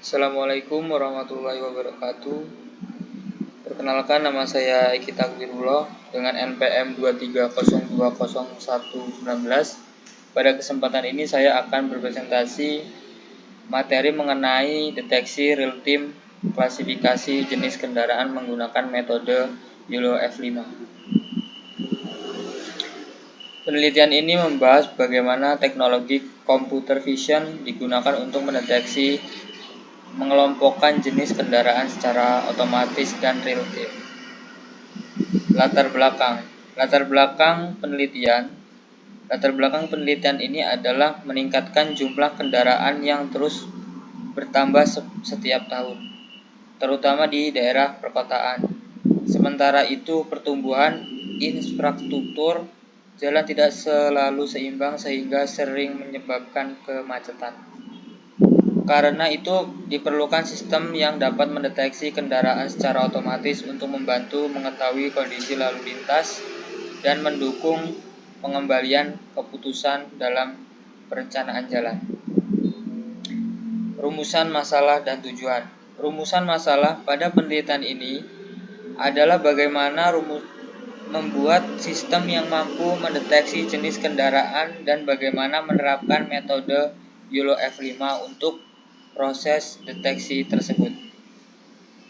Assalamualaikum warahmatullahi wabarakatuh. Perkenalkan, nama saya Eki Takbirullah dengan NPM 23020119. Pada kesempatan ini saya akan berpresentasi materi mengenai deteksi real-time klasifikasi jenis kendaraan menggunakan metode YOLO F5. Penelitian ini membahas bagaimana teknologi computer vision digunakan untuk mendeteksi mengelompokkan jenis kendaraan secara otomatis dan real-time. Latar belakang penelitian ini adalah meningkatkan jumlah kendaraan yang terus bertambah setiap tahun, terutama di daerah perkotaan. Sementara itu, pertumbuhan infrastruktur jalan tidak selalu seimbang sehingga sering menyebabkan kemacetan. Karena itu, diperlukan sistem yang dapat mendeteksi kendaraan secara otomatis untuk membantu mengetahui kondisi lalu lintas dan mendukung pengembalian keputusan dalam perencanaan jalan. Rumusan masalah dan tujuan. Rumusan masalah pada penelitian ini adalah bagaimana membuat sistem yang mampu mendeteksi jenis kendaraan dan bagaimana menerapkan metode YOLO F5 untuk proses deteksi tersebut.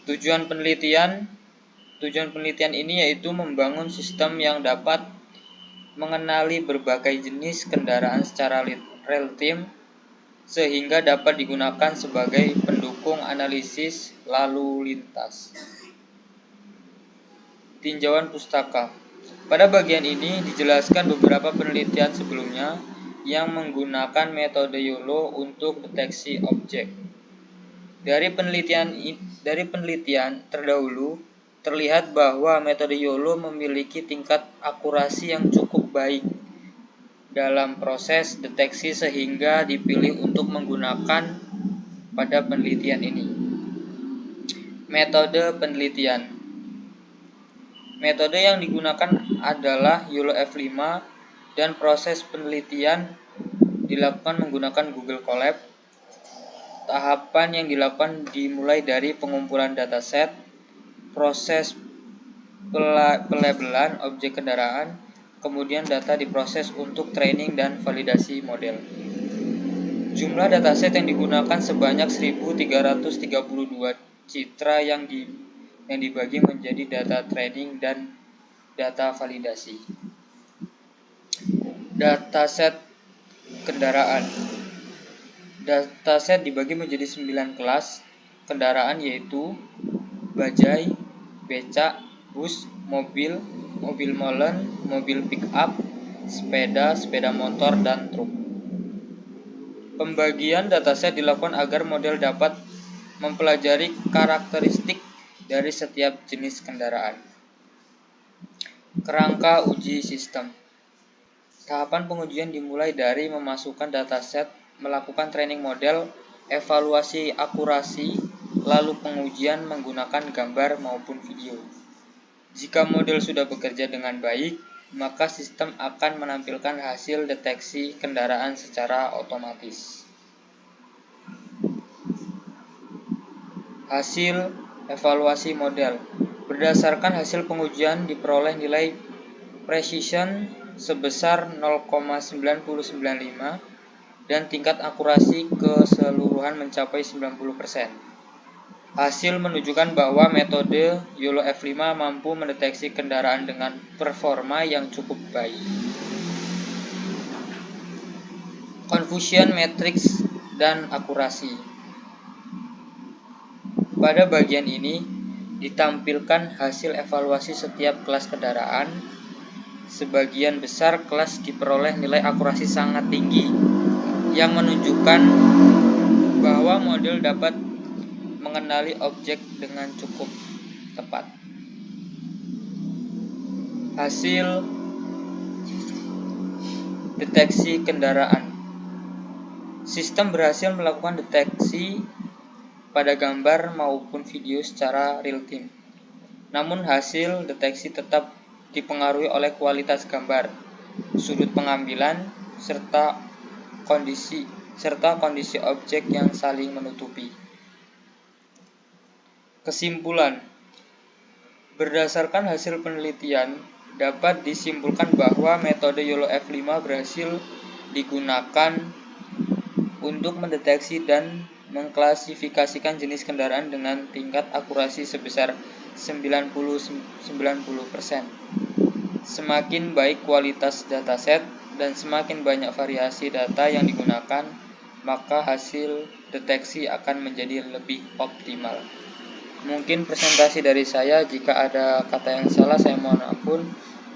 Tujuan penelitian ini yaitu membangun sistem yang dapat mengenali berbagai jenis kendaraan secara real-time sehingga dapat digunakan sebagai pendukung analisis lalu lintas. Tinjauan pustaka. Pada bagian ini dijelaskan beberapa penelitian sebelumnya yang menggunakan metode YOLO untuk deteksi objek. Dari penelitian terdahulu terlihat bahwa metode YOLO memiliki tingkat akurasi yang cukup baik dalam proses deteksi sehingga dipilih untuk menggunakan pada penelitian ini. Metode penelitian. Metode yang digunakan adalah YOLO F5 dan proses penelitian dilakukan menggunakan Google Colab. Tahapan yang dilakukan dimulai dari pengumpulan dataset, proses pelabelan objek kendaraan, kemudian data diproses untuk training dan validasi model. Jumlah dataset yang digunakan sebanyak 1332 citra yang dibagi menjadi data training dan data validasi. Dataset kendaraan. Dataset dibagi menjadi 9 kelas kendaraan, yaitu bajai, becak, bus, mobil molen, mobil pick-up, sepeda motor, dan truk. Pembagian dataset dilakukan agar model dapat mempelajari karakteristik dari setiap jenis kendaraan. Kerangka uji sistem. Tahapan pengujian dimulai dari memasukkan dataset, melakukan training model, evaluasi akurasi, lalu pengujian menggunakan gambar maupun video. Jika model sudah bekerja dengan baik, maka sistem akan menampilkan hasil deteksi kendaraan secara otomatis. Hasil evaluasi model. Berdasarkan hasil pengujian diperoleh nilai precision sebesar 0,9095 dan tingkat akurasi keseluruhan mencapai 90%. Hasil menunjukkan bahwa metode YOLO F5 mampu mendeteksi kendaraan dengan performa yang cukup baik. Confusion matrix dan akurasi. Pada bagian ini ditampilkan hasil evaluasi setiap kelas kendaraan. Sebagian besar kelas diperoleh nilai akurasi sangat tinggi yang menunjukkan bahwa model dapat mengenali objek dengan cukup tepat. Hasil deteksi kendaraan. Sistem berhasil melakukan deteksi pada gambar maupun video secara real-time. Namun hasil deteksi tetap dipengaruhi oleh kualitas gambar, sudut pengambilan, serta kondisi objek yang saling menutupi. Kesimpulan. Berdasarkan hasil penelitian, dapat disimpulkan bahwa metode YOLO F5 berhasil digunakan untuk mendeteksi dan mengklasifikasikan jenis kendaraan dengan tingkat akurasi sebesar 90-90%. Semakin baik kualitas dataset dan semakin banyak variasi data yang digunakan, maka hasil deteksi akan menjadi lebih optimal. Mungkin presentasi dari saya. Jika ada kata yang salah, saya mohon ampun,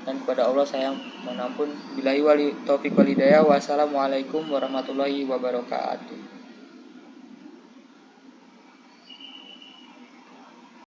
dan kepada Allah saya mohon ampun. Billahi wali taufiq wal hidayah. Wassalamualaikum warahmatullahi wabarakatuh.